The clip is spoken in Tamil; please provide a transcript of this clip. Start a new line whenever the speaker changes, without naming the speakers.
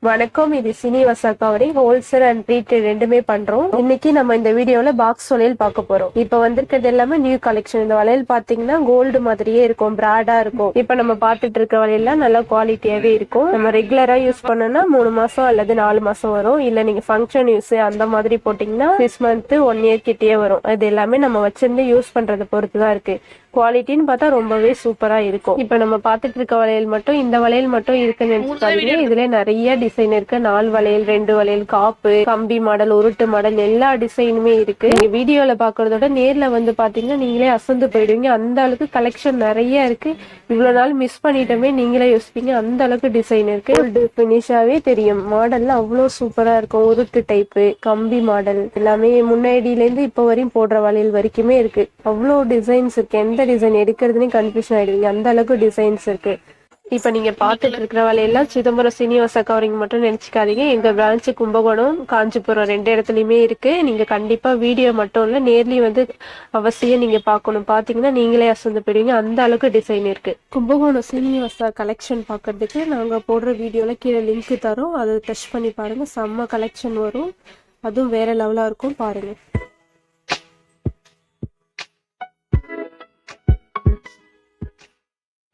வணக்கம், இது Srinivasa covering wholesale and retail ரெண்டுமே பண்றோம். இன்னைக்கு நம்ம இந்த வீடியோல பாக்ஸ் வளையல் பார்க்க போறோம். இப்ப வந்திருக்கிறது எல்லாமே நியூ கலெக்ஷன். இந்த வளையல் பாத்தீங்கன்னா கோல்டு மாதிரியே இருக்கும், பிராடா இருக்கும். இப்ப நம்ம பாத்துட்டு இருக்க வளையல்லாம் நல்ல குவாலிட்டியாவே இருக்கும். நம்ம ரெகுலரா யூஸ் பண்ணோம்னா 3 மாசம் அல்லது 4 மாசம் வரும். இல்ல நீங்க ஃபங்க்ஷன் யூஸ் அந்த மாதிரி போட்டீங்கன்னா 6 மந்த் 1 இயர் கிட்டயே வரும். அது எல்லாமே நம்ம வச்சிருந்து யூஸ் பண்றதை பொறுத்துதான் இருக்கு. குவாலிட்டின்னு பார்த்தா ரொம்பவே சூப்பரா இருக்கும். இப்ப நம்ம பாத்துட்டு இருக்க வளையல் மட்டும் இந்த வளையல் மட்டும் இருக்குன்னு நினைச்சுக்காதீங்க. இதுல நிறைய டிசைன் இருக்கு. 4 வளையல், 2 வளையல், காப்பு, கம்பி மாடல், உருட்டு மாடல், எல்லா டிசைனுமே இருக்கு. நீங்க வீடியோல பாக்குறதோட நேர்ல வந்து பாத்தீங்கன்னா நீங்களே அசந்து போயிடுவீங்க. அந்த அளவுக்கு கலெக்ஷன் நிறைய இருக்கு. இவ்வளவு நாள் மிஸ் பண்ணிட்டோமே நீங்களே யோசிப்பீங்க. அந்த அளவுக்கு டிசைன் இருக்கு. கோல்டு பினிஷாவே தெரியும். மாடல்லாம் அவ்வளவு சூப்பரா இருக்கும். உருட்டு டைப்பு, கம்பி மாடல் எல்லாமே முன்னாடியில இருந்து இப்ப வரையும் போடுற வளையல் வரைக்குமே இருக்கு. அவ்வளோ டிசைன்ஸ் இருக்கு. எந்த டிசைன் எடுக்கிறதுனே கன்ஃபியூஷன் ஆயிடுவீங்க. அந்த அளவுக்கு டிசைன்ஸ் இருக்கு. இப்ப நீங்க பாத்துட்டு இருக்கிற வலையெல்லாம் சிதம்பரம் சீனிவாசா கவரிங் மட்டும் நினைச்சுக்காதீங்க. எங்க பிரான்ச் கும்பகோணம், காஞ்சிபுரம் 2 இடத்துலயுமே இருக்கு. நீங்க கண்டிப்பா வீடியோ மட்டும் இல்ல நேர்லயும் வந்து அவசியம் நீங்க பாக்கணும். பாத்தீங்கன்னா நீங்களே அசந்து போயிடுவீங்க. அந்த அளவுக்கு டிசைன் இருக்கு. கும்பகோணம் சீனிவாசா கலெக்ஷன் பாக்குறதுக்கு நாங்க போடுற வீடியோல கீழே லிங்க் தரோம். அதை டச் பண்ணி பாருங்க. செம்ம கலெக்ஷன் வரும். அதுவும் வேற லெவலா இருக்கும். பாருங்க.